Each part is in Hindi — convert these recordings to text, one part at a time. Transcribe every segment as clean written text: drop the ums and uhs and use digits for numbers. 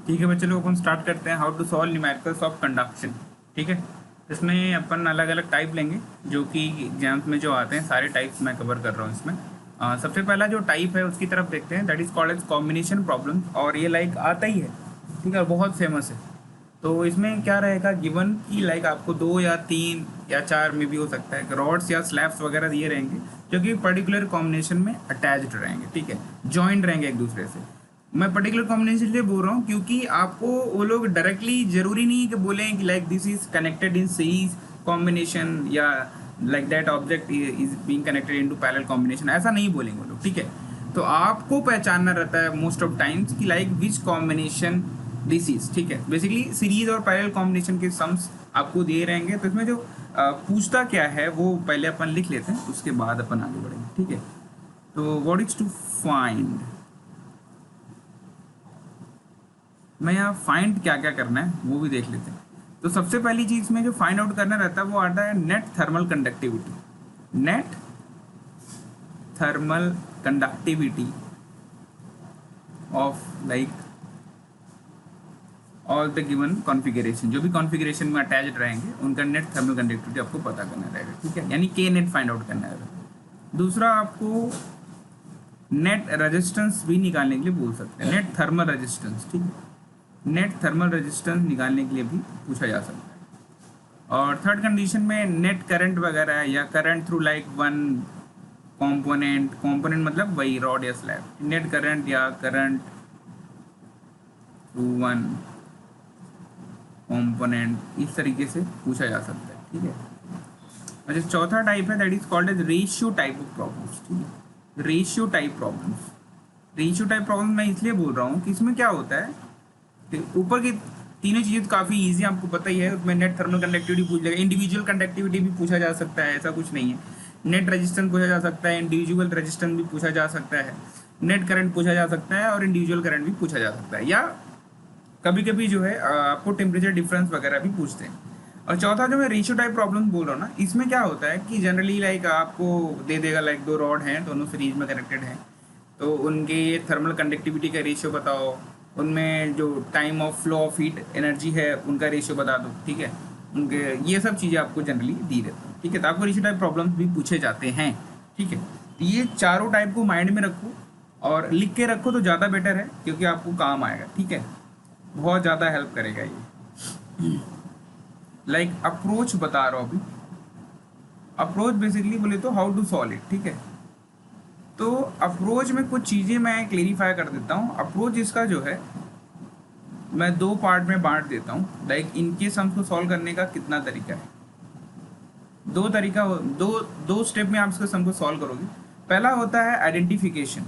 ठीक है बच्चे लोग, अपन स्टार्ट करते हैं how to solve numericals of conduction. ठीक है, इसमें अपन अलग अलग टाइप लेंगे जो कि एग्जाम्स में जो आते हैं, सारे टाइप्स मैं कवर कर रहा हूँ इसमें। सबसे पहला जो टाइप है उसकी तरफ देखते हैं, that is called as combination problem, और ये लाइक आता ही है, ठीक है, बहुत फेमस है। तो इसमें क्या रहेगा, गिवन की लाइक आपको 2 या 3 या 4 में भी हो सकता है रॉड्स या स्लैब्स वगैरह दिए रहेंगे जो कि पर्टिकुलर कॉम्बिनेशन में अटैच्ड रहेंगे, ठीक है, जॉइंट रहेंगे एक दूसरे से। मैं पर्टिकुलर कॉम्बिनेशन इसलिए बोल रहा हूँ क्योंकि आपको वो लोग डायरेक्टली जरूरी नहीं है कि बोलें कि like this is connected in series combination या like that object is being connected into parallel combination, ऐसा नहीं बोलेंगे वो लोग, ठीक है। तो आपको पहचानना रहता है मोस्ट ऑफ टाइम्स कि like which combination this is, ठीक है। बेसिकली सीरीज और पैरेलल कॉम्बिनेशन के सम्स आपको दिए रहेंगे, तो इसमें जो पूछता क्या है वो पहले अपन लिख लेते हैं, उसके बाद अपन आगे बढ़ेंगे, ठीक है। तो व्हाट इज टू फाइंड, मैं यहाँ फाइंड क्या क्या करना है वो भी देख लेते हैं। तो सबसे पहली चीज में जो फाइंड आउट करना रहता है वो आता है net thermal conductivity. Net thermal conductivity of like all the given configuration, जो भी कॉन्फ़िगरेशन में अटैच्ड रहेंगे उनका नेट थर्मल कंडक्टिविटी आपको पता करना रहेगा, ठीक है, यानी के नेट फाइंड आउट करना रहेगा। दूसरा आपको नेट रेजिस्टेंस भी निकालने के लिए बोल सकते हैं, नेट थर्मल रेजिस्टेंस, ठीक है, नेट थर्मल रेजिस्टेंस निकालने के लिए भी पूछा जा सकता है। और थर्ड कंडीशन में नेट करंट वगैरह या current through like one component, component मतलब वही रॉड या स्लैब, नेट करंट या करंट थ्रू वन कंपोनेंट, इस तरीके से पूछा जा सकता है, ठीक है। अच्छा, चौथा टाइप है that is called as ratio type of problems, ठीक है, ratio type problems. Ratio type problem मैं इसलिए बोल रहा हूँ कि इसमें क्या होता है, ऊपर की तीनों चीज़ें तो काफ़ी इजी आपको पता ही है, उसमें नेट थर्मल कंडक्टिविटी पूछ लेगा, इंडिविजुअल कंडक्टिविटी भी पूछा जा सकता है, ऐसा कुछ नहीं है। नेट रेजिस्टेंस पूछा जा सकता है, इंडिविजुअल रेजिस्टेंस भी पूछा जा सकता है, नेट करंट पूछा जा सकता है और इंडिविजुअल करंट भी पूछा जा सकता है, या कभी कभी जो है आपको टेम्परेचर डिफरेंस वगैरह भी पूछते हैं। और चौथा जो मैं रेशियो टाइप प्रॉब्लम बोल रहा हूँ ना, इसमें क्या होता है कि जनरली लाइक आपको दे देगा लाइक 2 रॉड हैं, दोनों सीरीज में कनेक्टेड हैं, तो उनके थर्मल कंडक्टिविटी का रेशियो बताओ, उनमें जो time of flow of heat energy है उनका रेशियो बता दो, ठीक है, उनके ये सब चीज़ें आपको जनरली दी रहती हैं, ठीक है। तो आपको रेशियो टाइप प्रॉब्लम्स भी पूछे जाते हैं, ठीक है। तो ये चारों टाइप को माइंड में रखो और लिख के रखो तो ज़्यादा बेटर है, क्योंकि आपको काम आएगा, ठीक है, बहुत ज़्यादा हेल्प करेगा ये। लाइक अप्रोच बता रहा हूँ अभी, अप्रोच बेसिकली बोले तो हाउ टू सॉल्व इट, ठीक है। तो अप्रोच में कुछ चीज़ें मैं क्लेरिफाई कर देता हूँ। अप्रोच इसका जो है मैं 2 पार्ट में बांट देता हूँ, लाइक इनके सम्स को सॉल्व करने का कितना तरीका है। 2 तरीका, दो स्टेप में आप इसके सम को सॉल्व करोगे। पहला होता है आइडेंटिफिकेशन,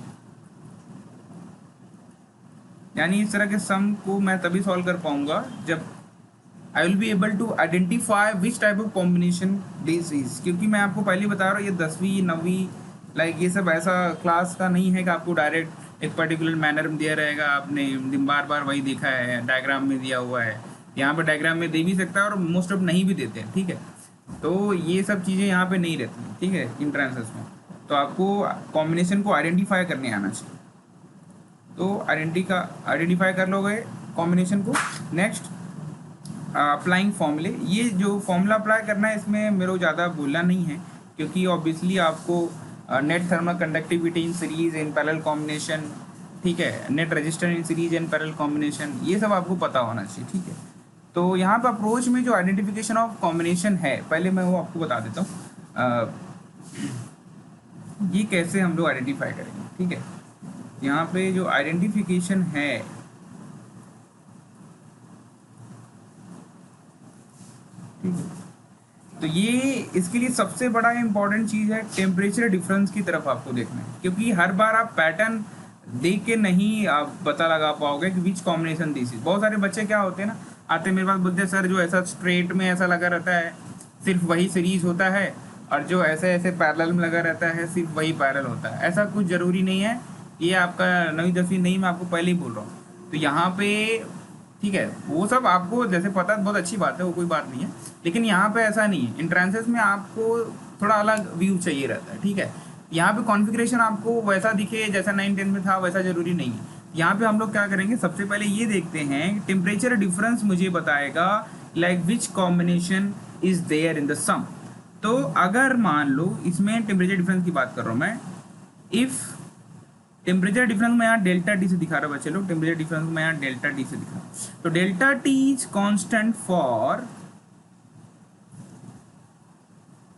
यानी इस तरह के सम को मैं तभी सॉल्व कर पाऊंगा जब I will be able to identify which type of combination this is, क्योंकि मैं आपको पहले बता रहा हूँ ये 10वीं 9वीं लाइक ये सब ऐसा क्लास का नहीं है कि आपको डायरेक्ट एक पर्टिकुलर मैनर में दिया रहेगा, आपने बार बार वही देखा है, डायग्राम में दिया हुआ है, यहाँ पर डायग्राम में दे भी सकता है और मोस्ट ऑफ नहीं भी देते हैं, ठीक है। तो ये सब चीज़ें यहाँ पे नहीं रहती हैं, ठीक है, इंट्रांसेस में। तो आपको कॉम्बिनेशन को आइडेंटिफाई करने आना चाहिए, तो आइडेंटिफाई कर लोगे कॉम्बिनेशन को। नेक्स्ट अप्लाइंग फॉर्मूले, ये जो फॉर्मूला अप्लाई करना है इसमें मेरे को ज़्यादा बोलना नहीं है, क्योंकि ऑब्वियसली आपको net thermal conductivity in series in parallel combination, ठीक है, net resistance in series in parallel combination, ये सब आपको पता होना चाहिए, ठीक है। तो यहाँ पर अप्रोच में जो आइडेंटिफिकेशन ऑफ कॉम्बिनेशन है, पहले मैं वो आपको बता देता हूँ ये कैसे हम लोग आइडेंटिफाई करेंगे, ठीक है। यहाँ पे जो आइडेंटिफिकेशन है, ठीक है, तो ये इसके लिए सबसे बड़ा इंपॉर्टेंट चीज़ है टेम्परेचर डिफरेंस की तरफ आपको देखना है, क्योंकि हर बार आप पैटर्न देख के नहीं आप पता लगा पाओगे कि विच कॉम्बिनेशन दिस इज। बहुत सारे बच्चे क्या होते हैं ना, आते मेरे पास बोलते हैं सर जो ऐसा स्ट्रेट में ऐसा लगा रहता है सिर्फ वही सीरीज होता है, और जो ऐसे ऐसे पैरेलल में लगा रहता है सिर्फ वही पैरेलल होता है। ऐसा कुछ ज़रूरी नहीं है, ये आपका 9वीं 10वीं नहीं, मैं आपको पहले ही बोल रहा हूँ। तो यहाँ पे ठीक है, वो सब आपको जैसे पता है बहुत अच्छी बात है, वो कोई बात नहीं है, लेकिन यहाँ पे ऐसा नहीं है। इंट्रांसेस में आपको थोड़ा अलग व्यू चाहिए रहता है, ठीक है। यहाँ पे कॉन्फ़िगरेशन आपको वैसा दिखे जैसा 9 10 में था, वैसा ज़रूरी नहीं है। यहाँ पे हम लोग क्या करेंगे, सबसे पहले ये देखते हैं टेम्परेचर डिफरेंस मुझे बताएगा like which combination is there in the sum. तो अगर मान लो इसमें टेम्परेचर डिफरेंस की बात कर रहा हूँ मैं, इफ टेम्परेचर डिफरेंस मैं यहाँ डेल्टा टी से दिखा रहा हूँ बच्चे लोग, टेम्परेचर डिफरेंस मैं यहाँ डेल्टा टी से दिखा रहा हूँ। तो delta T is constant for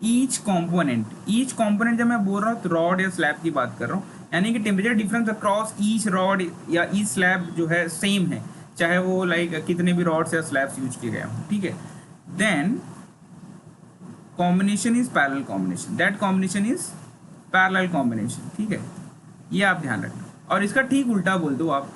each component जब मैं बोल रहा हूँ तो रॉड या स्लैब की बात कर रहा हूँ, यानी कि temperature difference across each rod या ईच स्लैब जो है सेम है, चाहे वो लाइक कितने भी रॉड्स या स्लैब्स यूज किए गए हों, ठीक है। Then combination is parallel combination, that combination is parallel combination, ठीक है, ये आप ध्यान रखना। और इसका ठीक उल्टा बोल दो आप,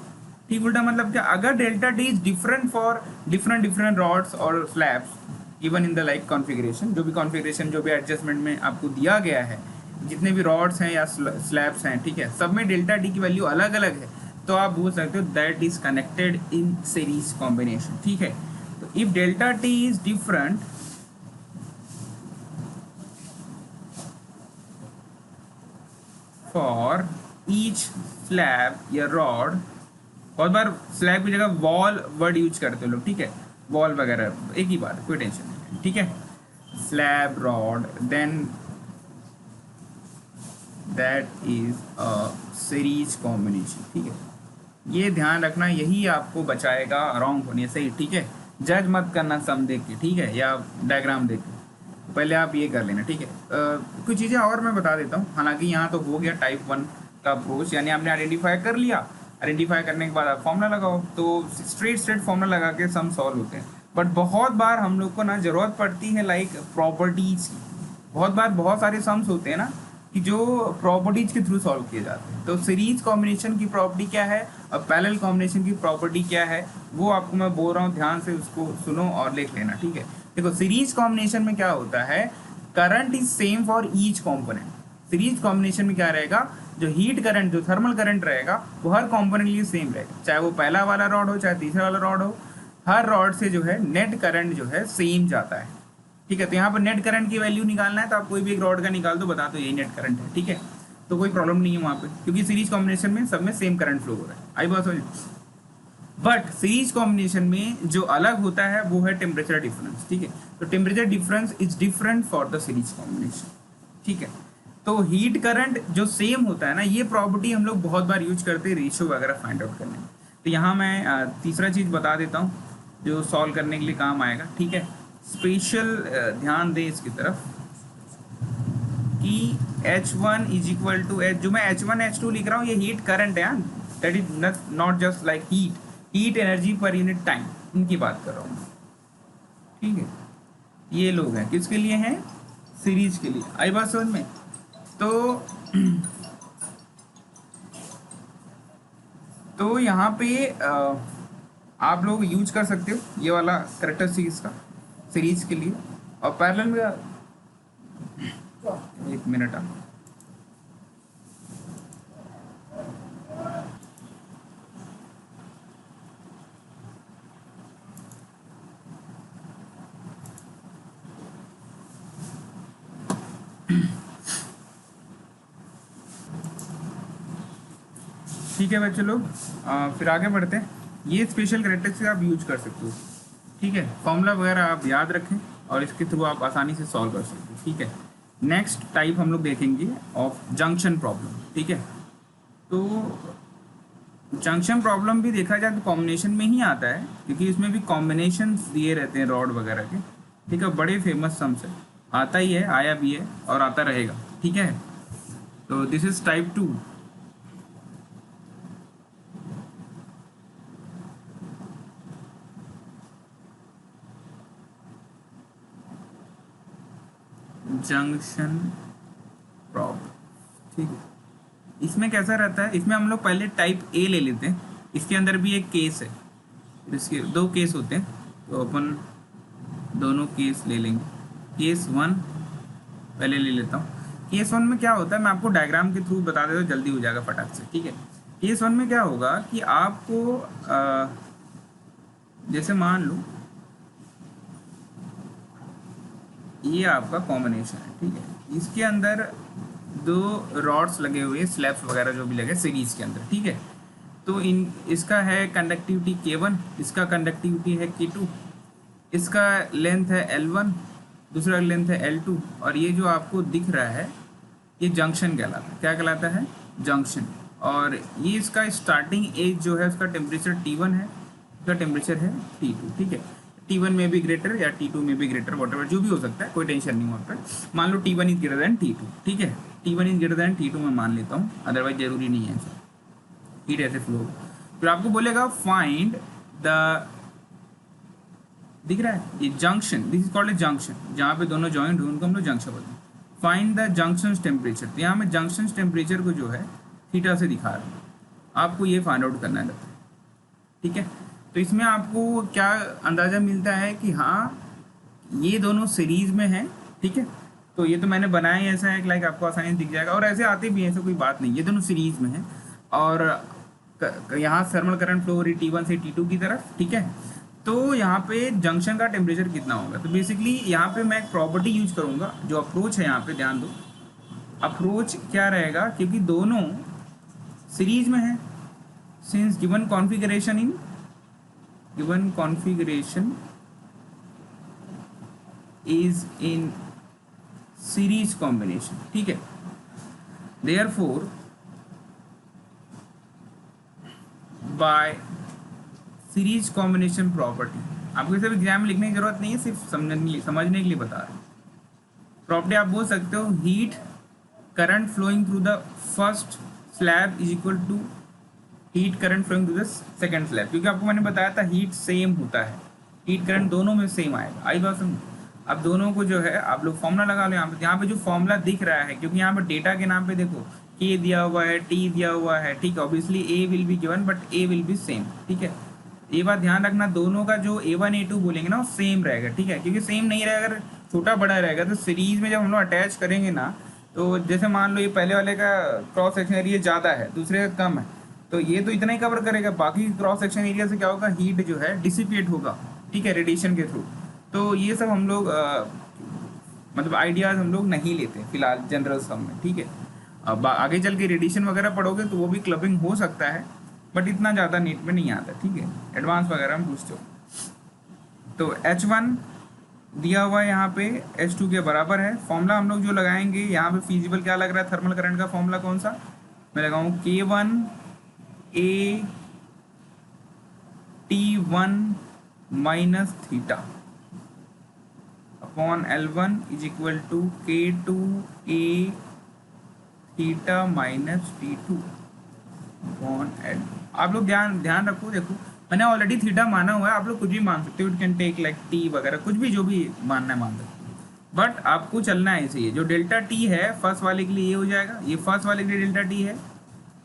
ठीक उल्टा मतलब क्या, अगर delta T is different for different rods और slabs even in the like configuration, जो भी कॉन्फ़िगरेशन जो भी एडजस्टमेंट में आपको दिया गया है, जितने भी रॉड्स हैं या स्लैब्स हैं, ठीक है, सब में डेल्टा टी की वैल्यू अलग अलग है, तो आप बोल सकते हो that is connected in series combination, ठीक है। तो if delta T is different for each slab या रॉड, बहुत बार स्लैब की जगह वॉल वर्ड यूज करते हो लोग, ठीक है, वॉल वगैरह एक ही बात, कोई टेंशन नहीं, ठीक है। Slab rod then that is a series combination, ठीक है, ये ध्यान रखना, यही आपको बचाएगा रॉन्ग होने से, ठीक है। जज मत करना सम देख के, ठीक है, या डायग्राम देख के, पहले आप ये कर लेना, ठीक है। कुछ चीज़ें और मैं बता देता हूँ, हालांकि यहाँ तो हो गया टाइप 1 का अप्रोच, यानी आपने आइडेंटिफाई कर लिया, आइडेंटिफाई करने के बाद आप फॉर्मूला लगाओ, तो स्ट्रेट फॉर्मूला लगा के सम सॉल्व होते हैं। बट बहुत बार हम लोग को ना ज़रूरत पड़ती है लाइक प्रॉपर्टीज़ की, बहुत बार बहुत सारे सम्स होते हैं ना कि जो प्रॉपर्टीज के थ्रू सॉल्व किए जाते हैं। तो सीरीज कॉम्बिनेशन की प्रॉपर्टी क्या है और पैरेलल कॉम्बिनेशन की प्रॉपर्टी क्या है, वो आपको मैं बोल रहा हूँ, ध्यान से उसको सुनो और लिख लेना, ठीक है। देखो सीरीज कॉम्बिनेशन में क्या होता है, current is same for each component. Series combination में क्या रहेगा, जो हीट करंट, जो थर्मल करंट रहेगा वो हर कॉम्पोनेंट के लिए सेम रहेगा, चाहे वो पहला वाला रॉड हो चाहे तीसरा वाला रॉड हो, हर रॉड से जो है नेट करंट जो है सेम जाता है, ठीक है। तो यहाँ पर नेट करंट की वैल्यू निकालना है तो आप कोई भी एक रॉड का निकाल दो, बता दो यही नेट करंट है, ठीक है, तो कोई प्रॉब्लम नहीं है वहाँ पे, क्योंकि सीरीज कॉम्बिनेशन में सब में सेम करंट फ्लो हो रहा है, आई बात समझ। बट सीरीज कॉम्बिनेशन में जो अलग होता है वो है टेम्परेचर डिफरेंस, ठीक है। तो temperature difference is different for the series combination, ठीक है। तो हीट करंट जो सेम होता है ना, ये प्रॉपर्टी हम लोग बहुत बार यूज करते हैं रेशियो वगैरह फाइंड आउट करने में। तो यहाँ मैं तीसरा चीज़ बता देता हूँ जो सॉल्व करने के लिए काम आएगा, ठीक है। स्पेशल ध्यान दें इसकी तरफ कि H1 is equal to H, जो मैं H1 H2 लिख रहा हूँ ये हीट करंट है, that is not just like heat energy per unit time, इनकी बात कर रहा हूँ, ठीक है। ये लोग हैं किसके लिए हैं, सीरीज के लिए, आई बात समझ में। तो यहाँ पे आप लोग यूज कर सकते हो ये वाला कैरेक्टरिस्टिक्स का सीरीज के लिए, और पैरेलल में एक मिनट ठीक है बच्चे लोग, फिर आगे बढ़ते हैं। ये स्पेशल कैरेक्टरिस्टिक्स आप यूज कर सकते हो, ठीक है। फॉर्मूला वगैरह आप याद रखें और इसके थ्रू आप आसानी से सॉल्व कर सकते हो, ठीक है। नेक्स्ट टाइप हम लोग देखेंगे ऑफ जंक्शन प्रॉब्लम, ठीक है। तो जंक्शन प्रॉब्लम भी देखा जाए तो कॉम्बिनेशन में ही आता है, क्योंकि इसमें भी कॉम्बिनेशन दिए रहते हैं रॉड वगैरह के, ठीक है। बड़े फेमस सम्स है, आता ही है, आया भी है और आता रहेगा, ठीक है। तो this is type 2। Junction problem, ठीक है। इसमें कैसा रहता है, इसमें हम लोग पहले टाइप ए ले लेते हैं, इसके अंदर भी एक केस है, इसके दो केस होते हैं, तो अपन दोनों केस ले लेंगे। केस 1 पहले ले लेता हूँ। केस 1 में क्या होता है, मैं आपको डायग्राम के थ्रू बता देता हूँ, जल्दी हो जाएगा फटाक से, ठीक है। केस 1 में क्या होगा कि आपको जैसे मान लो ये आपका कॉम्बिनेशन है, ठीक है। इसके अंदर दो रॉड्स लगे हुए, स्लैब्स वगैरह जो भी लगे सीरीज के अंदर, ठीक है। तो इन इसका है कंडक्टिविटी K1, इसका कंडक्टिविटी है K2, इसका लेंथ है L1, दूसरा लेंथ है L2, और ये जो आपको दिख रहा है ये जंक्शन कहलाता है। क्या कहलाता है? जंक्शन। और ये इसका स्टार्टिंग एज जो है उसका टेम्परेचर T1 है, इसका टेम्परेचर है T2। ठीक है, T1 में भी ग्रेटर या T2 में भी ग्रेटर, वॉटएवर जो भी हो सकता है, कोई टेंशन नहीं वहाँ पर। मान लो T1 is greater than T2। ठीक है, T1 is greater than T2 मैं मान लेता हूँ, अदरवाइज जरूरी नहीं है ऐसा, हीट ऐसे फ्लो। फिर आपको बोलेगा फाइंड द, दिख रहा है ये junction, this is called a junction, जहाँ पे दोनों जॉइंट हो उनको हम लोग जंक्शन बोलते हैं। फाइंड द जंक्शन टेम्परेचर, तो यहाँ मैं जंक्शन टेम्परेचर को जो है थीटा से दिखा रहा हूँ, आपको ये फाइंड आउट करना है। ठीक है, तो इसमें आपको क्या अंदाज़ा मिलता है कि हाँ ये दोनों सीरीज में हैं। ठीक है, तो ये तो मैंने बनाया ही ऐसा है लाइक आपको आसानी से दिख जाएगा, और ऐसे आते भी हैं, ऐसा कोई बात नहीं, ये दोनों सीरीज में हैं। और यहाँ थर्मल करंट फ्लो हो रही T1 से T2 की तरफ। ठीक है, तो यहाँ पे जंक्शन का टेम्परेचर कितना होगा, तो बेसिकली यहाँ पे मैं एक प्रॉपर्टी यूज करूँगा, जो अप्रोच है यहाँ पे ध्यान दो, अप्रोच क्या रहेगा, क्योंकि दोनों सीरीज में है, since given configuration is in series combination. ठीक है, therefore by series combination property, आपको इसे एग्जाम में लिखने की जरूरत नहीं है, सिर्फ समझने के लिए बता रहे हैं। प्रॉपर्टी आप बोल सकते हो heat current flowing through the first slab is equal to heat current flowing through the second slab, क्योंकि आपको मैंने बताया था हीट सेम होता है, हीट करंट दोनों में सेम आएगा। आई बात समझ? अब दोनों को जो है आप लोग फॉर्मूला लगा लो यहाँ पे जो फॉर्मूला दिख रहा है, क्योंकि यहाँ पे डेटा के नाम पे देखो K दिया हुआ है, T दिया हुआ है। ठीक है, obviously A will be given but A will be same. ठीक है, ये बात ध्यान रखना, दोनों का जो A1 A2 बोलेंगे ना वो सेम रहेगा। ठीक है, क्योंकि सेम नहीं रहेगा, अगर छोटा बड़ा रहेगा तो सीरीज में जब हम लोग अटैच करेंगे ना, तो जैसे मान लो ये पहले वाले का क्रॉस सेक्शन एरिया ज़्यादा है, दूसरे का कम है, तो ये तो इतना ही कवर करेगा, बाकी क्रॉस सेक्शन एरिया से क्या होगा, हीट जो है डिसिपेट होगा। ठीक है, रेडिएशन के थ्रू। तो ये सब हम लोग मतलब आइडियाज़ हम लोग नहीं लेते फिलहाल जनरल सम में। ठीक है, अब आगे चल के रेडिएशन वगैरह पढ़ोगे तो वो भी क्लबिंग हो सकता है, बट इतना ज़्यादा नीट में नहीं आता। ठीक है, एडवांस वगैरह में पूछते हो। तो H1 दिया हुआ है यहाँ पे H2 के बराबर है। फॉर्मूला हम लोग जो लगाएंगे यहाँ पे फिजिबल क्या लग रहा है, थर्मल करंट का फॉर्मूला कौन सा मैं लगाऊँ, K1 A T1 minus theta upon L1 is equal to K2 A theta minus T2 upon L। आप लोग ध्यान रखो, देखो मैंने ऑलरेडी थीटा माना हुआ है, आप लोग कुछ भी मान सकते हो, it can take like T वगैरह, कुछ भी जो भी मानना है मान सकते हो, बट आपको चलना है ऐसे। जो डेल्टा T है फर्स्ट वाले के लिए ये हो जाएगा, ये फर्स्ट वाले के लिए डेल्टा T है,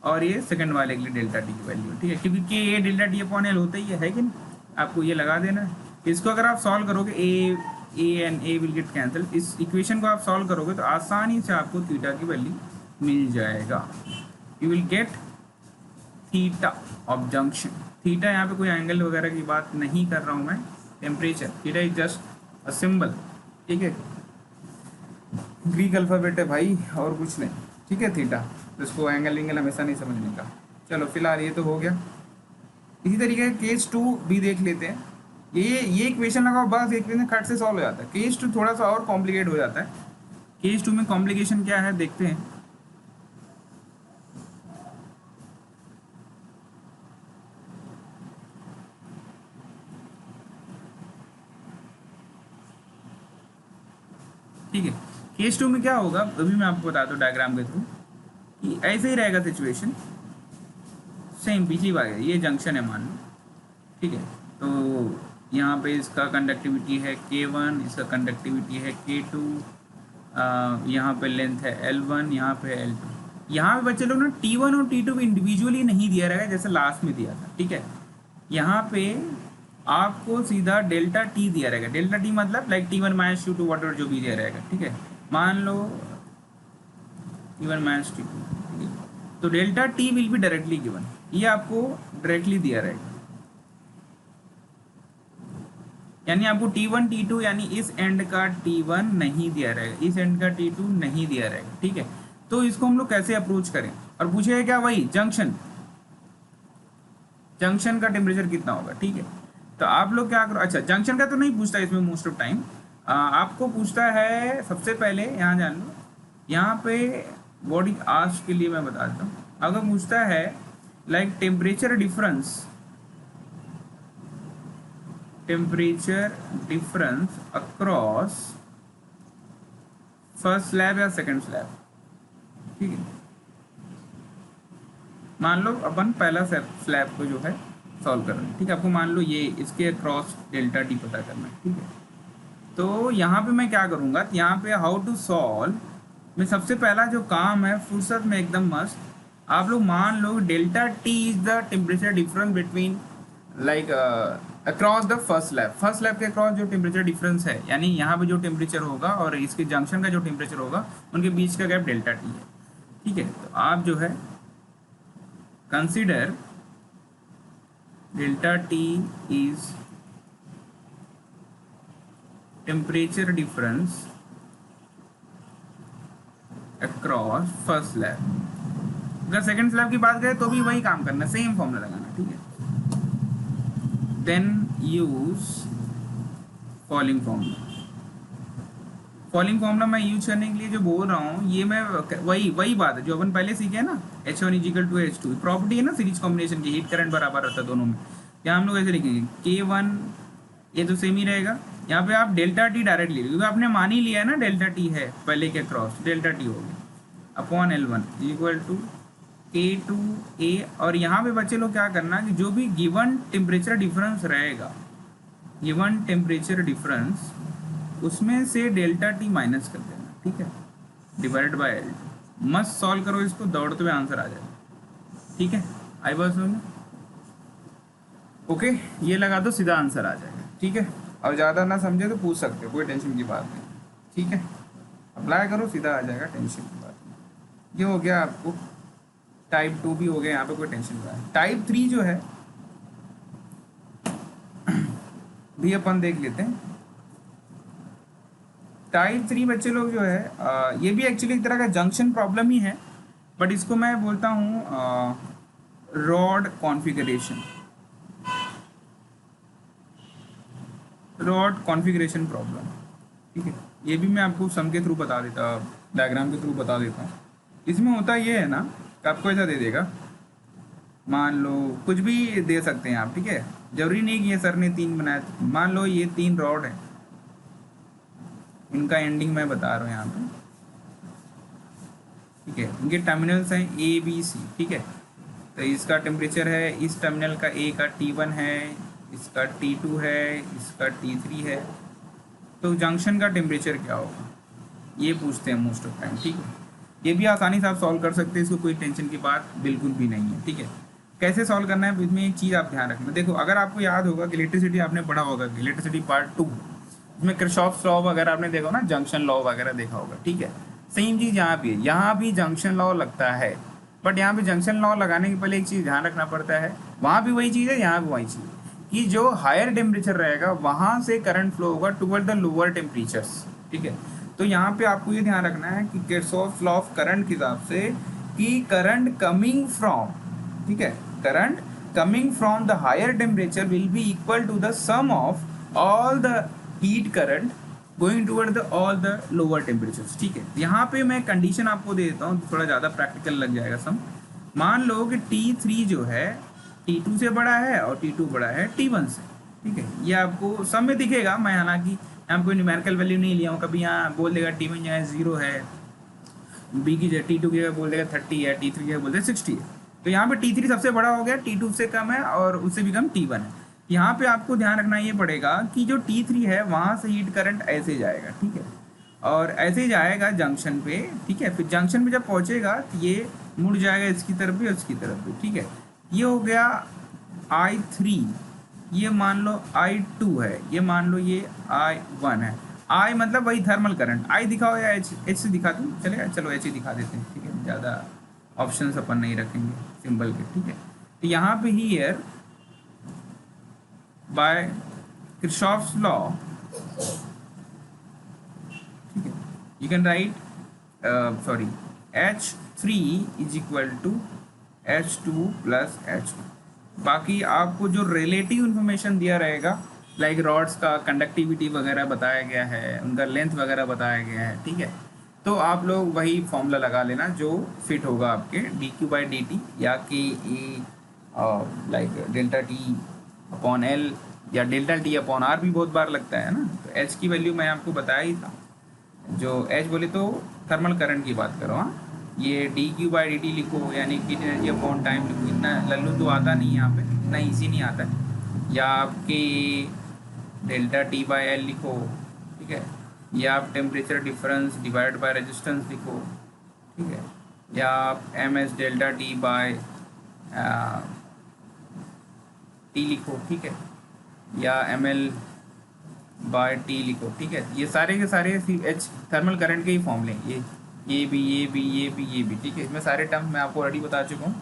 और ये सेकंड वाले के लिए डेल्टा T की वैल्यू। ठीक है, क्योंकि K delta T upon L होता ही है कि नहीं, आपको ये लगा देना है। इसको अगर आप सॉल्व करोगे A and A will get cancel, इस इक्वेशन को आप सॉल्व करोगे तो आसानी से आपको थीटा की वैल्यू मिल जाएगा। You will get theta of junction. Theta यहाँ पे कोई एंगल वगैरह की बात नहीं कर रहा हूँ मैं, temperature, theta is just a symbol. ठीक है, ग्रीक अल्फाबेट है भाई और कुछ नहीं। ठीक है, थीटा, तो इसको एंगल हमेशा नहीं समझने का। चलो फिलहाल ये तो हो गया। इसी तरीके का केस 2 भी देख लेते हैं। ये इक्वेशन लगाओ बस, इक्वेशन खट से सॉल्व हो जाता है। केस 2 थोड़ा सा और कॉम्प्लिकेट हो जाता है। केस 2 में कॉम्प्लिकेशन क्या है देखते हैं। ठीक है, केस 2 में क्या होगा अभी मैं आपको बता दूं डायग्राम के थ्रू कि ऐसे ही रहेगा सिचुएशन सेम पिछली बार। ये जंक्शन है मान लो। ठीक है, तो यहाँ पे इसका कंडक्टिविटी है K1, इसका कंडक्टिविटी है K2, यहाँ पे लेंथ है L1, यहाँ पे L2। यहाँ पे बच्चे लोग ना T1 और T2 इंडिविजुअली नहीं दिया रहेगा जैसे लास्ट में दिया था। ठीक है, यहाँ पे आपको सीधा डेल्टा T दिया रहेगा। डेल्टा T मतलब like T1 minus T2 water जो भी दिया रहेगा। ठीक है, मान लो T1 माइनस T2, तो delta T will be directly given, ये आपको डायरेक्टली दिया रहेगा। यानी आपको T1 T2 यानी इस एंड का T1 नहीं दिया रहेगा, इस एंड का T2 नहीं दिया रहेगा। ठीक है, तो इसको हम लोग कैसे अप्रोच करें, और पूछेगा क्या, वही जंक्शन। जंक्शन का टेम्परेचर कितना होगा, ठीक है। तो आप लोग क्या करो, अच्छा जंक्शन का तो नहीं पूछता इसमें मोस्ट ऑफ टाइम, आपको पूछता है सबसे पहले, यहाँ जान लो, यहाँ पे बॉडी आस्क के लिए मैं बता देता हूँ, अगर पूछता है like temperature difference across first slab या सेकंड स्लैब, ठीक है। मान लो अपन पहला स्लैब को जो है सॉल्व कर रहे हैं, ठीक है। आपको मान लो ये इसके अक्रॉस डेल्टा टी पता करना है, ठीक है। तो यहाँ पे मैं क्या करूँगा, यहाँ पे हाउ टू सॉल्व में सबसे पहला जो काम है फुर्सत में एकदम मस्त, आप लोग मान लो delta T is the temperature difference between like across the first slab के अक्रॉस जो टेम्परेचर डिफरेंस है, यानी यहाँ पे जो टेम्परेचर होगा और इसके जंक्शन का जो टेम्परेचर होगा उनके बीच का गैप डेल्टा टी है, ठीक है। तो आप जो है consider delta T is temperature difference across first slab. अगर सेकंड स्लैब की बात करें तो भी वही काम करना, सेम फॉर्मूला लगाना, ठीक है। देन यूज फॉलोइंग फॉर्मूला मैं यूज करने के लिए जो बोल रहा हूँ, ये मैं वही बात है जो अपन पहले सीखे हैं ना, H1 = H2 प्रॉपर्टी है ना सीरीज कॉम्बिनेशन की, हीट करंट बराबर रहता है दोनों में। यहाँ हम लोग ऐसे लिखेंगे K1, ये तो सेम ही रहेगा। यहाँ पे आप डेल्टा टी डायरेक्ट ले, क्योंकि आपने मान ही लिया है ना डेल्टा टी है पहले के क्रॉस, डेल्टा टी हो गया अपॉन L1 = K2A। और यहाँ पे बच्चे लोग क्या करना कि जो भी गिवन टेम्परेचर डिफरेंस रहेगा, गिवन टेम्परेचर डिफरेंस, उसमें से डेल्टा टी माइनस कर देना, ठीक है, डिवाइड बाय L। मस्त सॉल्व करो इसको, दौड़ते हुए आंसर आ जाएगा, ठीक है। आई बात समझ में? ओके, ये लगा दो, सीधा आंसर आ जाएगा, ठीक है। और ज़्यादा ना समझे तो पूछ सकते हो, कोई टेंशन की बात नहीं, ठीक है। अप्लाई करो, सीधा आ जाएगा, टेंशन की बात नहीं। ये हो गया आपको टाइप 2 भी हो गया, यहाँ पे कोई टेंशन नहीं है। टाइप 3 जो है भी अपन देख लेते हैं। टाइप 3 बच्चे लोग जो है ये भी एक्चुअली एक तरह का जंक्शन प्रॉब्लम ही है, बट इसको मैं बोलता हूँ रॉड कॉन्फ़िगरेशन प्रॉब्लम, ठीक है। ये भी मैं आपको सम के थ्रू बता देता, डायग्राम के थ्रू बता देता हूँ। इसमें होता ये है ना कि आपको ऐसा दे देगा, मान लो कुछ भी दे सकते हैं आप, ठीक है। जरूरी नहीं कि ये सर ने 3 बनाया, मान लो ये 3 रॉड है, इनका एंडिंग मैं बता रहा हूँ यहाँ पे, ठीक है। इनके टर्मिनल्स हैं ABC, ठीक है। तो इसका टेम्परेचर है, इस टर्मिनल का A का T1 है, इसका T2 है, इसका T3 है। तो जंक्शन का टेम्परेचर क्या होगा ये पूछते हैं मोस्ट ऑफ टाइम, ठीक है। ये भी आसानी से आप सॉल्व कर सकते हैं, इसको कोई टेंशन की बात बिल्कुल भी नहीं है, ठीक है। कैसे सॉल्व करना है, इसमें एक चीज़ आप ध्यान रखना। देखो, अगर आपको याद होगा कि इलेक्ट्रिसिटी आपने पढ़ा होगा, कि इलेक्ट्रिसिटी पार्ट 2 इसमें किरचॉफ्स लॉ वगैरह आपने देखा ना, जंक्शन लॉ वगैरह देखा होगा, ठीक है। सेम चीज़ यहाँ भी है, यहाँ भी जंक्शन लॉ लगता है, बट यहाँ पे जंक्शन लॉ लगाने के पहले एक चीज़ ध्यान रखना पड़ता है, वहाँ भी वही चीज़ है, यहाँ भी वही चीज़ है, कि जो हायर टेम्परेचर रहेगा वहाँ से करंट फ्लो होगा टुवर्ड द लोअर टेम्परेचर्स, ठीक है। तो यहाँ पे आपको ये ध्यान रखना है कि किरचॉफ्स लॉ ऑफ करंट के हिसाब से कि करंट कमिंग फ्रॉम, ठीक है, current coming from the higher temperature will be equal to the sum of all the heat current going toward the all the lower temperatures, ठीक है। यहाँ पे मैं कंडीशन आपको दे देता हूँ, थोड़ा ज़्यादा प्रैक्टिकल लग जाएगा सम। मान लो कि T3 जो है T2 से बड़ा है और T2 बड़ा है T1 से, ठीक है। ये आपको सम में दिखेगा, मैं हालांकि यहाँ कोई न्यूमेरिकल वैल्यू नहीं लिया हूँ, कभी यहाँ बोल देगा T1 जो है 0 है, B की जगह T2 की जगह बोल देगा 30 है, T3 की जगह बोल देगा 60 है। तो यहाँ पे T3 सबसे बड़ा हो गया, T2 से कम है और उससे भी कम T1 है। यहाँ पे आपको ध्यान रखना ये पड़ेगा कि जो T3 है वहाँ से हीट करंट ऐसे जाएगा, ठीक है, और ऐसे जाएगा जंक्शन पे, ठीक है। फिर जंक्शन पे जब पहुँचेगा तो ये मुड़ जाएगा इसकी तरफ भी और इसकी तरफ भी, ठीक है। ये हो गया I3, ये मान लो I2 है, ये मान लो ये I1 है। I मतलब वही थर्मल करंट, I दिखाओ या H से दिखा दूँ, चलेगा, चलो H ही दिखा देते हैं, ठीक है। ज़्यादा ऑप्शंस अपन नहीं रखेंगे सिंबल के, ठीक है। तो यहाँ पे हियर बाय किरचॉफ्स लॉ, ठीक है, you can write H3 = H2 + H1, बाकी आपको जो रिलेटिव इन्फॉर्मेशन दिया रहेगा, लाइक रॉड्स का कंडक्टिविटी वगैरह बताया गया है, उनका लेंथ वगैरह बताया गया है, ठीक है। तो आप लोग वही फॉर्मूला लगा लेना जो फिट होगा आपके dq/dt या K A, like delta T upon L या डेल्टा टी अपॉन आर भी बहुत बार लगता है ना। तो एच की वैल्यू मैं आपको बताया ही था, जो एच बोले तो थर्मल करंट की बात करो। हाँ, ये dq/dt लिखो यानी कि एनर्जी अपॉन टाइम लिखो, इतना लल्लू तो आता नहीं है यहाँ पे, इतना ईजी नहीं आता है। या आपके डेल्टा टी बाई एल लिखो, ठीक है। या आप temperature difference divide by resistance लिखो, ठीक है। या आप M S delta T by T लिखो, ठीक है। या एम एल बाय टी लिखो, ठीक है। ये सारे के सारे एच थर्मल करंट के ही फॉर्मूले हैं, ये भी ये भी ये भी ये भी, ठीक है। इसमें सारे टर्म मैं आपको ऑलरेडी बता चुका हूँ।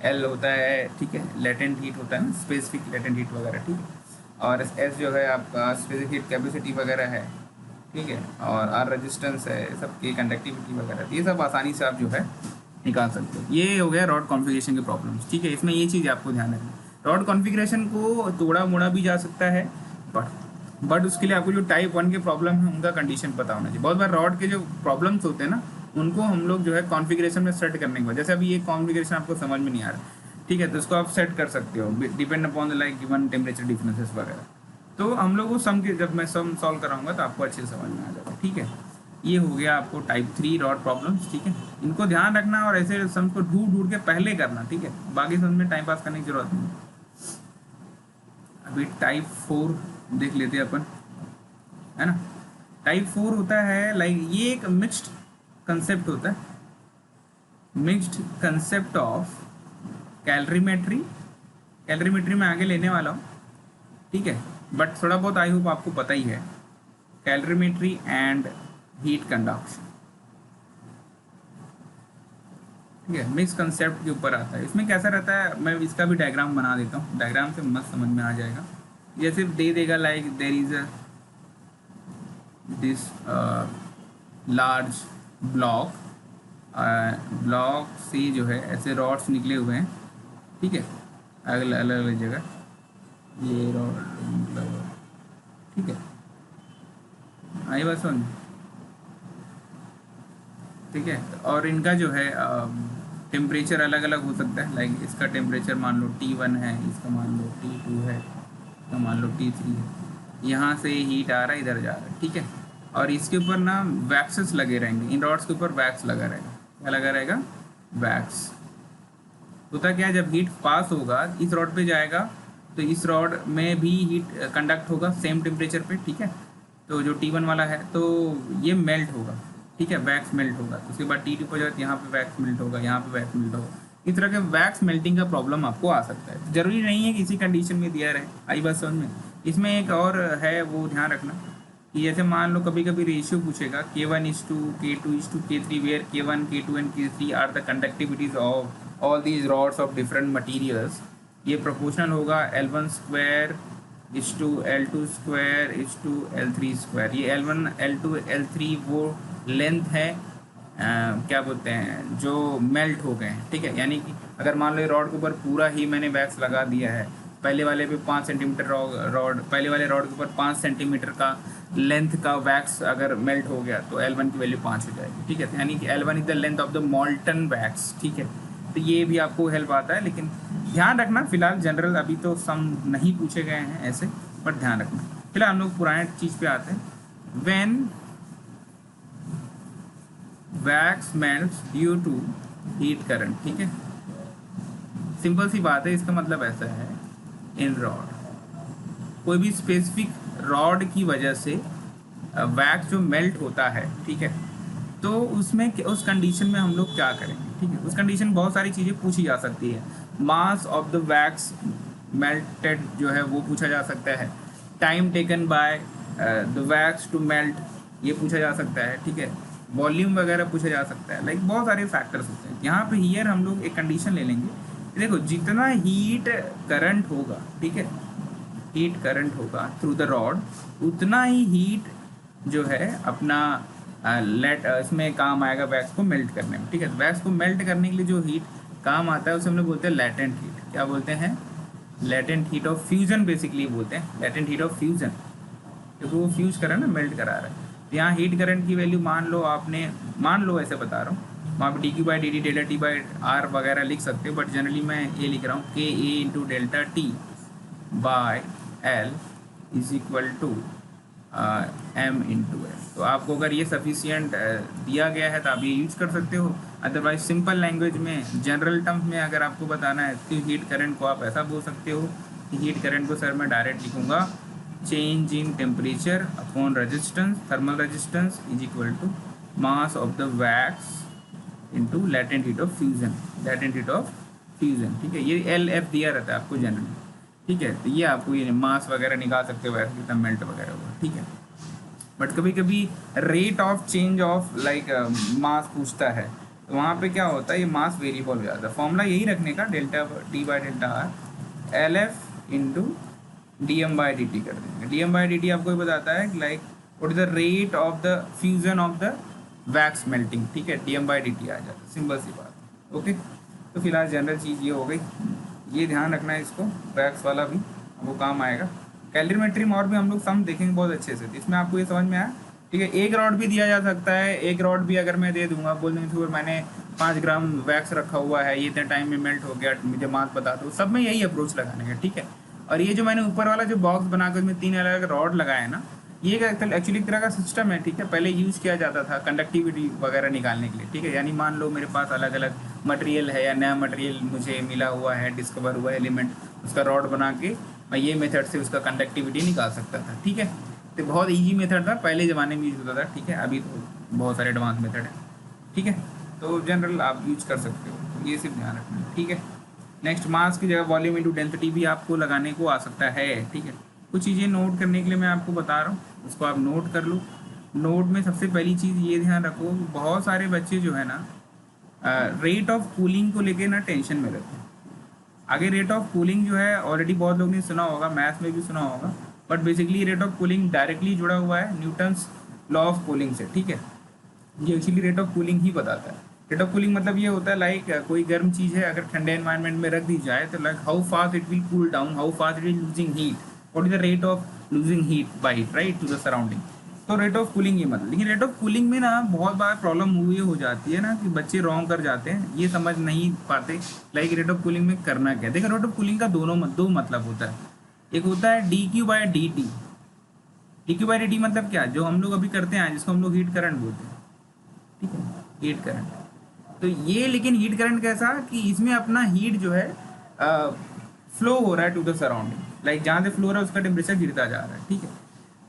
एल होता है, ठीक है, लेटेंट हीट होता है ना, स्पेसिफिक लेटेंट हीट वगैरह, ठीक है। और एस जो है आपका स्पेसिफिक हीट कैपेसिटी वगैरह है, ठीक है। और आर रेजिस्टेंस है, सबकी कंडक्टिविटी वगैरह, ये सब आसानी से आप जो है निकाल सकते हो। ये हो गया रॉड कॉन्फ़िगरेशन के प्रॉब्लम्स, ठीक है। इसमें ये चीज़ आपको ध्यान रखना, रॉड कॉन्फ़िगरेशन को तोड़ा मोड़ा भी जा सकता है, बट उसके लिए आपको जो टाइप 1 के प्रॉब्लम है उनका कंडीशन पता होना चाहिए। बहुत बार रॉड के जो प्रॉब्लम्स होते हैं ना, उनको हम लोग जो है कॉन्फ़िगरेशन में सेट करने के बाद, जैसे अभी ये कॉन्फ़िगरेशन आपको समझ में नहीं आ रहा, ठीक है, तो इसको आप सेट कर सकते हो depend upon the like given temperature differences वगैरह। तो हम लोग वो सम के, जब मैं सम सॉल्व कराऊंगा तो आपको अच्छे से समझ में आ जाएगा, ठीक है। ये हो गया आपको टाइप 3 रॉड प्रॉब्लम्स, ठीक है। इनको ध्यान रखना और ऐसे सम को ढूंढ ढूंढ के पहले करना, ठीक है। बाकी सम में टाइम पास करने की जरूरत नहीं। अभी टाइप 4 देख लेते हैं अपन, है ना। टाइप 4 होता है लाइक, ये एक मिक्स्ड कंसेप्ट होता है, mixed concept of calorimetry. Calorimetry में आगे लेने वाला हूँ, ठीक है, बट थोड़ा बहुत आई होप आपको पता ही है। कैलोरीमेट्री एंड हीट कंडक्शन, ठीक है, मिक्स कंसेप्ट के ऊपर आता है। इसमें कैसा रहता है, मैं इसका भी डायग्राम बना देता हूँ, डायग्राम से मस्त समझ में आ जाएगा। जैसे दे देगा like there is a this large block, block से जो है ऐसे रॉड्स निकले हुए हैं, ठीक है, अलग अलग जगह ये रॉड निकला हुआ है, ठीक है। आई बात समझ, ठीक है। और इनका जो है टेम्परेचर अलग अलग हो सकता है, लाइक इसका टेम्परेचर मान लो T1 है, इसका मान लो T2 है, इसका मान लो T3 है। यहाँ से हीट आ रहा है, इधर जा रहा है, ठीक है। और इसके ऊपर ना वैक्सेस लगे रहेंगे, इन रॉड्स के ऊपर वैक्स लगा रहेगा। क्या लगा रहेगा? वैक्स। होता क्या है, जब हीट पास होगा इस रॉड पे जाएगा तो इस रॉड में भी हीट कंडक्ट होगा सेम टेम्परेचर पे, ठीक है। तो जो T1 वाला है तो ये मेल्ट होगा, ठीक है, वैक्स मेल्ट होगा। तो उसके बाद T2 पर जाए, यहाँ पे वैक्स मेल्ट होगा, यहाँ पे वैक्स मेल्ट होगा। इस तरह के वैक्स मेल्टिंग का प्रॉब्लम आपको आ सकता है। जरूरी नहीं है कि इसी कंडीशन में दिया रहे, आई बात समझ में। इसमें एक और है, वो ध्यान रखना कि जैसे मान लो कभी कभी रेशियो पूछेगा K1:2, K2:K3, where K1, K2 and K3 are the conductivities of all these rods of different materials. ये प्रोपोर्शनल होगा L1/L2/L3/L3। ये L1, L2, L3 वो लेंथ है, क्या बोलते हैं, जो मेल्ट हो गए हैं, ठीक है। यानी कि अगर मान लो रॉड के ऊपर पूरा ही मैंने वैक्स लगा दिया है, पहले वाले पे 5 सेंटीमीटर रॉड, पहले वाले रॉड के ऊपर 5 सेंटीमीटर का लेंथ का वैक्स अगर मेल्ट हो गया तो L1 की वैल्यू 5 हो जाएगी, ठीक है। यानी कि L1 is the length of the मॉल्टन wax, ठीक है। तो ये भी आपको हेल्प आता है, लेकिन ध्यान रखना फिलहाल जनरल अभी तो सम नहीं पूछे गए हैं ऐसे, बट ध्यान रखना। फिलहाल हम लोग पुराने चीज़ पे आते हैं। When wax melts due to heat current, ठीक है, सिंपल सी बात है। इसका मतलब ऐसा है, इन रॉड, कोई भी स्पेसिफिक रॉड की वजह से वैक्स जो मेल्ट होता है, ठीक है, तो उसमें उस कंडीशन में हम लोग क्या करेंगे, ठीक है। उस कंडीशन में बहुत सारी चीज़ें पूछी जा सकती है। Mass of the wax melted जो है वो पूछा जा सकता है, time taken by the wax to melt ये पूछा जा सकता है, ठीक है। वॉल्यूम वगैरह पूछा जा सकता है, लाइक बहुत सारे फैक्टर्स होते हैं। यहाँ पे हियर हम लोग एक कंडीशन ले लेंगे, देखो जितना हीट करंट होगा, ठीक है, हीट करंट होगा थ्रू द रॉड, उतना ही हीट जो है अपना इसमें काम आएगा वैक्स को मेल्ट करने में, ठीक है। वैक्स को मेल्ट करने के लिए जो हीट काम आता है उसे हम लोग बोलते हैं लैटेंट हीट। क्या बोलते हैं? Latent heat of fusion basically बोलते हैं, लेटेंट हीट ऑफ फ्यूजन, क्योंकि वो फ्यूज करा ना, मेल्ट करा रहा है। तो यहाँ हीट करंट की वैल्यू मान लो आपने, मान लो ऐसे बता रहा हूँ, वहाँ पे D Q by D T delta T by R वगैरह लिख सकते हो, बट जनरली मैं ये लिख रहा हूँ K A into delta T by L is equal to M into L. तो आपको अगर ये सफिशियंट दिया गया है तो आप ये यूज कर सकते हो। अदरवाइज सिंपल लैंग्वेज में, जनरल टर्म्स में अगर आपको बताना है तो हीट करंट को आप ऐसा बोल सकते हो कि हीट करंट को सर मैं डायरेक्ट लिखूंगा change in temperature upon resistance, thermal resistance is equal to mass of the wax into latent heat of fusion, latent heat of fusion. ठीक है, ये एल एफ दिया रहता है आपको जनरली। ठीक है, तो ये आपको ये मास वगैरह निकाल सकते हो ऐसे कितना मेल्ट वगैरह हुआ। ठीक है, बट कभी कभी rate of change of like mass पूछता है, तो वहाँ पे क्या होता है, ये मास वेरिएबल हो जाता है। फॉर्मूला यही रखने का delta T by delta R L F into D M by D T कर देंगे। D M by D T आपको ये बताता है like what is the rate of the fusion of the wax melting. ठीक है, D M by D T आ जाता है, सिंपल सी बात। ओके, तो फिलहाल जनरल चीज़ ये हो गई, ये ध्यान रखना है इसको, वैक्स वाला भी वो काम आएगा। कैलोरीमेट्री में और भी हम लोग सम देखेंगे बहुत अच्छे से, इसमें आपको ये समझ में आया। ठीक है, एक रॉड भी दिया जा सकता है, एक रॉड भी अगर मैं दे दूंगा, बोल देंगे फिर मैंने 5 ग्राम वैक्स रखा हुआ है, ये इतने टाइम में मेल्ट हो गया, मुझे मास बता दो, सब में यही अप्रोच लगाने का। ठीक है, और ये जो मैंने ऊपर वाला जो बॉक्स बनाकर उसमें 3 अलग अलग रॉड लगाए ना, ये एक्चुअली एक तरह का सिस्टम है। ठीक है, पहले यूज़ किया जाता था कंडक्टिविटी वगैरह निकालने के लिए। ठीक है, यानी मान लो मेरे पास अलग अलग मटेरियल है या नया मटेरियल मुझे मिला हुआ है, डिस्कवर हुआ एलिमेंट, उसका रॉड बना के मैं ये मेथड से उसका कंडक्टिविटी निकाल सकता था। ठीक है, तो बहुत इजी मेथड था, पहले ज़माने में यूज होता था। ठीक है, अभी तो बहुत सारे एडवांस मेथड हैं। ठीक है, तो जनरल आप यूज कर सकते हो, ये सिर्फ ध्यान रखना। ठीक है, नेक्स्ट मास की जगह वॉल्यूम इंटू डेंसिटी भी आपको लगाने को आ सकता है। ठीक है, कुछ चीज़ें नोट करने के लिए मैं आपको बता रहा हूँ, उसको आप नोट कर लो। नोट में सबसे पहली चीज़ ये ध्यान रखो, बहुत सारे बच्चे जो है ना रेट ऑफ कूलिंग को लेके ना टेंशन में रहते हैं। आगे रेट ऑफ कूलिंग जो है ऑलरेडी बहुत लोग ने सुना होगा, मैथ्स में भी सुना होगा, but basically rate of cooling directly जुड़ा हुआ है न्यूटन्स लॉ ऑफ कूलिंग से। ठीक है, ये एक्चुअली रेट ऑफ कूलिंग ही बताता है। रेट ऑफ कूलिंग मतलब ये होता है लाइक कोई गर्म चीज़ है अगर ठंडे एनवायरनमेंट में रख दी जाए तो like how fast it will cool down, how fast it will losing heat, what is the rate of losing heat by heat right to the surrounding. तो रेट ऑफ कूलिंग ये मतलब, लेकिन रेट ऑफ कूलिंग में ना बहुत बार प्रॉब्लम हुई हो जाती है ना कि बच्चे रॉन्ग कर जाते हैं, ये समझ नहीं पाते लाइक रेट ऑफ कूलिंग में करना क्या है। देखो, रेट ऑफ कूलिंग का दो मतलब होता है, एक होता है D Q by D T. D Q by D T मतलब क्या, जो हम लोग अभी करते हैं जिसको हम लोग हीट करंट बोलते हैं। ठीक है, हीट करंट। तो ये लेकिन हीट करंट कैसा कि इसमें अपना हीट जो है फ्लो हो रहा है टू द सराउंडिंग, लाइक जहाँ से फ्लो हो रहा है उसका टेम्परेचर गिरता जा रहा है। ठीक है,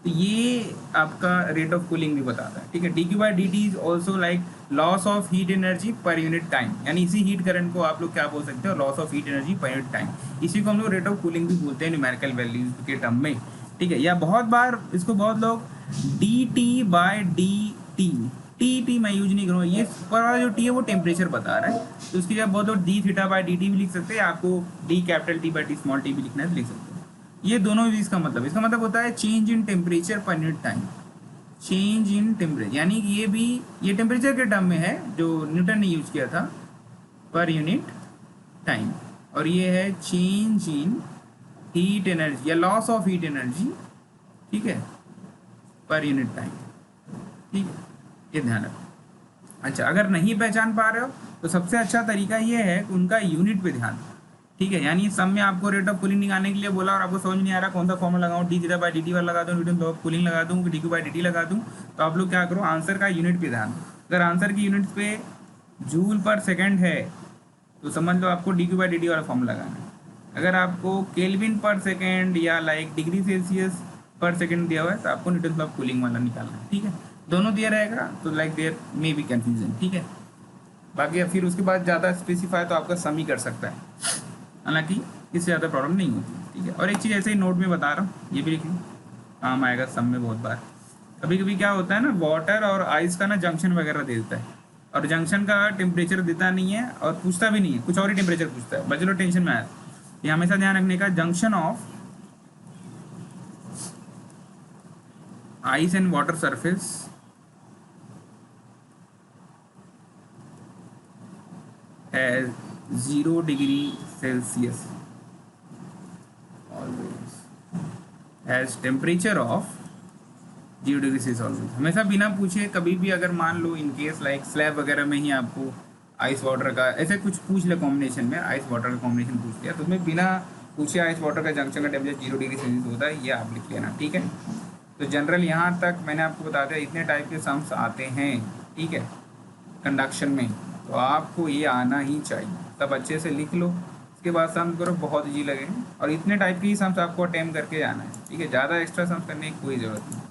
तो ये आपका रेट ऑफ कूलिंग भी बताता है। ठीक है, D Q by D T is also like loss of heat energy per unit time, यानी इसी हीट करंट को आप लोग क्या बोल सकते हो, loss of heat energy per unit time. इसी को हम लोग रेट ऑफ कूलिंग भी बोलते हैं न्यूमेरिकल वैल्यूज के टर्म में। ठीक है, या बहुत बार इसको बहुत लोग D T by D T, T मैं यूज नहीं करूँगा, ये ऊपर वाला जो टी है वो टेम्परेचर बता रहा है, तो उसकी जगह बहुत लोग D theta by D T भी लिख सकते हैं, आपको D capital T by T small T भी लिखना है तो लिख सकते हैं। ये दोनों भी इसका मतलब होता है change in temperature per unit time, change in temperature, यानी कि ये भी ये टेम्परेचर के टर्म में है जो न्यूटन ने यूज किया था, पर यूनिट टाइम, और ये है चेंज इन हीट एनर्जी या लॉस ऑफ हीट एनर्जी। ठीक है, पर यूनिट टाइम। ठीक है, ये ध्यान रखो। अच्छा, अगर नहीं पहचान पा रहे हो तो सबसे अच्छा तरीका ये है कि उनका यूनिट पे ध्यान दो। ठीक है, यानी सब में आपको रेट ऑफ कूलिंग निकालने के लिए बोला और आपको समझ नहीं आ रहा कौन सा फॉर्मूला लगाऊं, D theta by D T वाला लगा दूं, न्यूटन लॉ ऑफ कूलिंग लगा दूं, D Q by D T लगा दूं, तो आप लोग क्या करो, आंसर का यूनिट पे ध्यान दो। अगर आंसर की यूनिट पे जूल पर सेकेंड है तो समझ लो आपको D Q by D T वाला फॉर्मूला लगाना है। अगर आपको केल्विन पर सेकेंड या लाइक डिग्री सेल्सियस पर सेकेंड दिया हुआ है तो आपको न्यूटन लॉ ऑफ कूलिंग वाला निकालना है। ठीक है, दोनों दिया रहेगा तो like there may be confusion. ठीक है, बाकी फिर उसके बाद ज़्यादा स्पेसिफाई तो आपका सम ही कर सकता है, हालांकि इससे ज़्यादा प्रॉब्लम नहीं होती। ठीक है, और एक चीज़ ऐसे ही नोट में बता रहा हूँ, ये भी लिख लो, काम आएगा सम में बहुत बार। कभी कभी क्या होता है ना, वाटर और आइस का ना जंक्शन वगैरह दे देता है, और जंक्शन का टेम्परेचर देता नहीं है और पूछता भी नहीं है, कुछ और ही टेम्परेचर पूछता है, बच्चे लोग टेंशन में आया। ये हमेशा ध्यान रखने का, junction of ice and water surface है 0 degree Celsius. As temperature of 0 degree always. हमेशा बिना पूछे कभी भी अगर मान लो इन केस लाइक स्लैब वगैरह में ही आपको आइस वाटर का ऐसे कुछ पूछ ले कॉम्बिनेशन में, आइस वाटर का कॉम्बिनेशन पूछ लिया तो उसमें बिना पूछे आइस वाटर का जंक्शन का टेम्परेचर 0 डिग्री होता है, ये आप लिख लेना, ठीक है। तो जनरल यहाँ तक मैंने आपको बता दिया, इतने टाइप के सम्स आते हैं, ठीक है, कंडक्शन में, तो आपको ये आना ही चाहिए, तब अच्छे से लिख लो, उसके बाद सम करो, बहुत ईजी लगेगा। और इतने टाइप के ही सम्स आपको अटेम्प्ट करके जाना है, ठीक है, ज़्यादा एक्स्ट्रा सम्स करने की कोई ज़रूरत नहीं।